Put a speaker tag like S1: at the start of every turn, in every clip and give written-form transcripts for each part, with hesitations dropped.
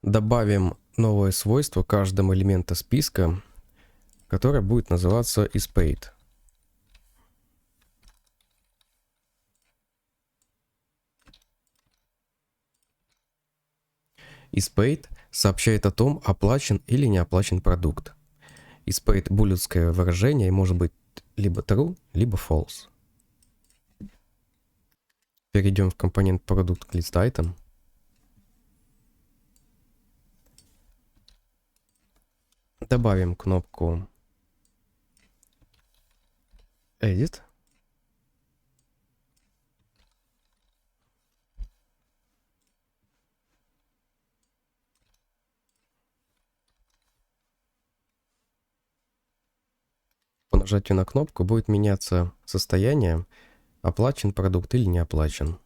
S1: Добавим новое свойство каждому элементу списка, которое будет называться isPaid. isPaid сообщает о том, оплачен или не оплачен продукт. isPaid буллетское выражение может быть либо true, либо false. Перейдем в компонент Product List Item. Добавим кнопку Edit. По нажатию на кнопку будет меняться состояние, оплачен продукт или не оплачен.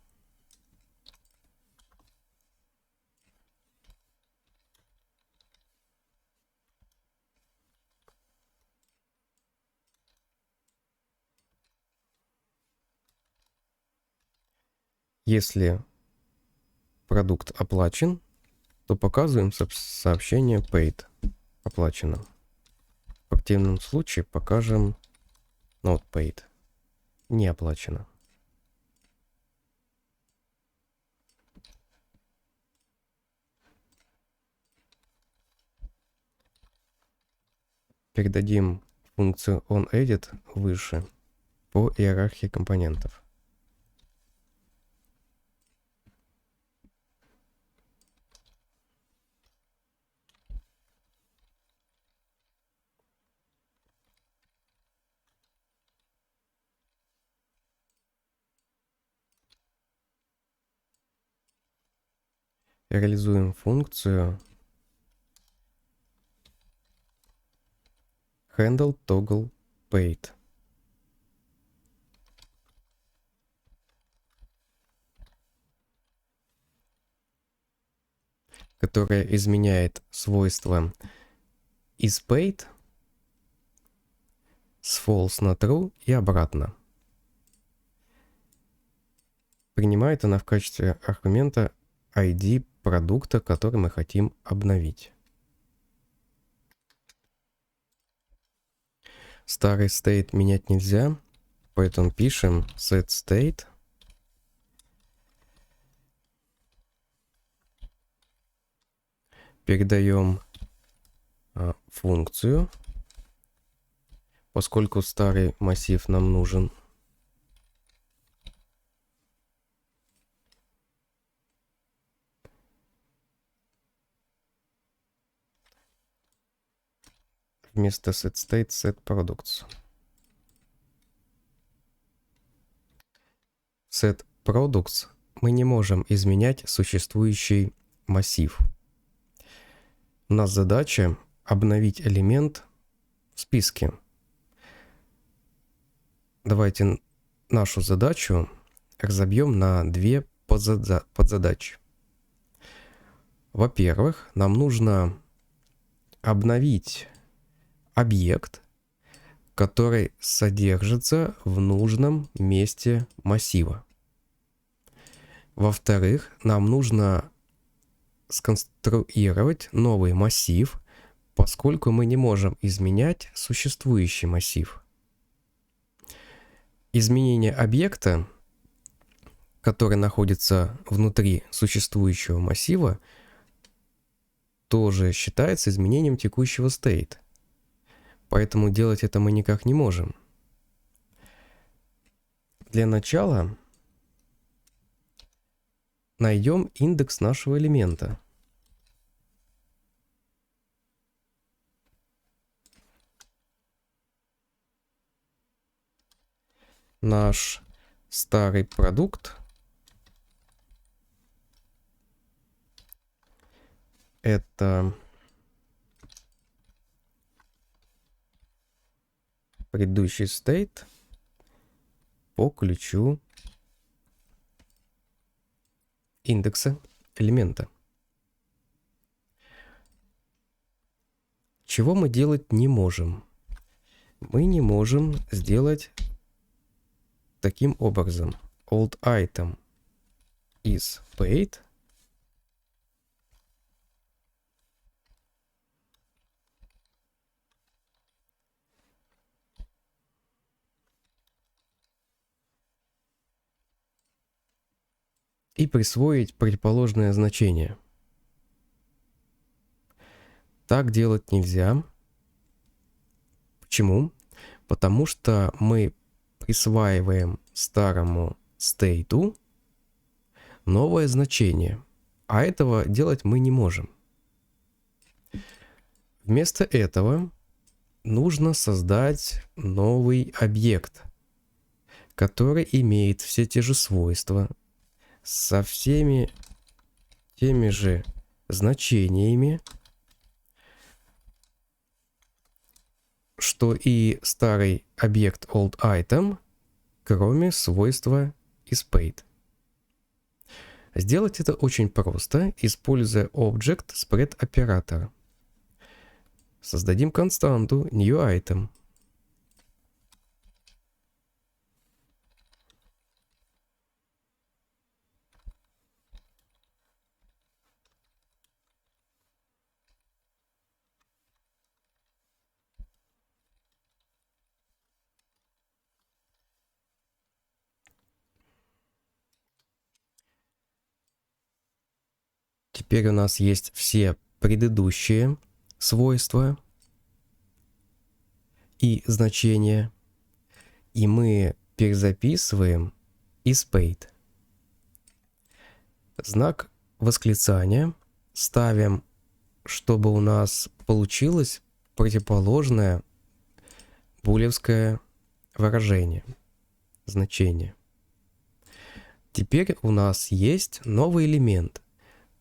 S1: Если продукт оплачен, то показываем сообщение Paid, оплачено. В противном случае покажем Not Paid, не оплачено. Передадим функцию onEdit выше по иерархии компонентов. Реализуем функцию handle toggle paid. Которая изменяет свойства isPaid с false на true и обратно. Принимает она в качестве аргумента ID продукта, который мы хотим обновить. Старый state менять нельзя, поэтому пишем setState. Передаем функцию, поскольку старый массив нам нужен. Вместо setState setProducts. setProducts мы не можем изменять существующий массив. У нас задача обновить элемент в списке. Давайте нашу задачу разобьем на две подзадачи. Во-первых, нам нужно обновить объект, который содержится в нужном месте массива. Во-вторых, нам нужно сконструировать новый массив, поскольку мы не можем изменять существующий массив. Изменение объекта, который находится внутри существующего массива, тоже считается изменением текущего state. Поэтому делать это мы никак не можем. Для начала найдем индекс нашего элемента. Наш старый продукт — это предыдущий state по ключу индекса элемента. Чего мы делать не можем? Мы не можем сделать таким образом. Old item is paid и присвоить противоположное значение. Так делать нельзя. Почему? Потому что мы присваиваем старому стейту новое значение, а этого делать мы не можем. Вместо этого нужно создать новый объект, который имеет все те же свойства, со всеми теми же значениями, что и старый объект oldItem, кроме свойства isPaid. Сделать это очень просто, используя Object Spread оператора. Создадим константу newItem. Теперь у нас есть все предыдущие свойства и значения, и мы перезаписываем isPaid. Знак восклицания ставим, чтобы у нас получилось противоположное булевское выражение, значение. Теперь у нас есть новый элемент,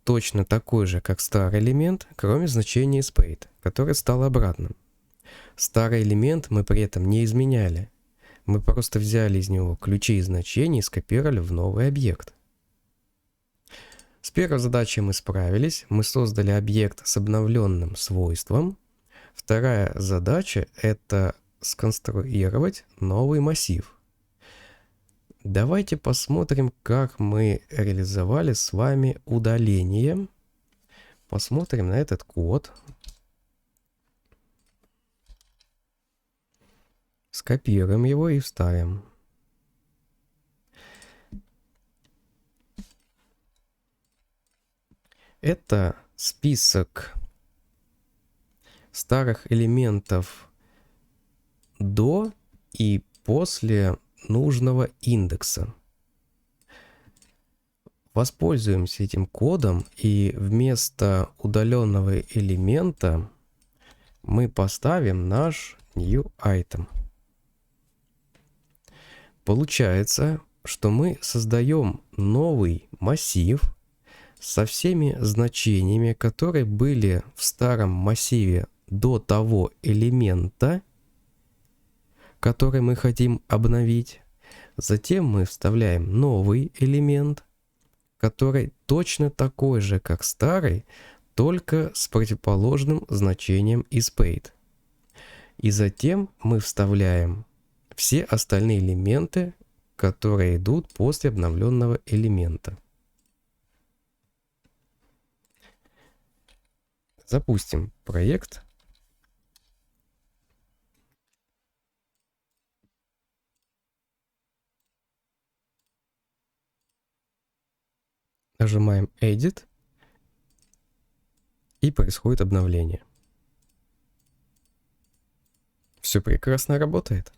S1: точно такой же, как старый элемент, кроме значения isPaid, который стал обратным. Старый элемент мы при этом не изменяли. Мы просто взяли из него ключи и значения и скопировали в новый объект. С первой задачей мы справились. Мы создали объект с обновленным свойством. Вторая задача — это сконструировать новый массив. Давайте посмотрим, как мы реализовали с вами удаление. Посмотрим на этот код. Скопируем его и вставим. Это список старых элементов до и после нужного индекса. Воспользуемся этим кодом, и вместо удаленного элемента мы поставим наш newItem. Получается, что мы создаем новый массив со всеми значениями, которые были в старом массиве до того элемента, который мы хотим обновить. Затем мы вставляем новый элемент, который точно такой же, как старый, только с противоположным значением isPaid. И затем мы вставляем все остальные элементы, которые идут после обновленного элемента. Запустим проект. Нажимаем Edit, и происходит обновление. Все прекрасно работает.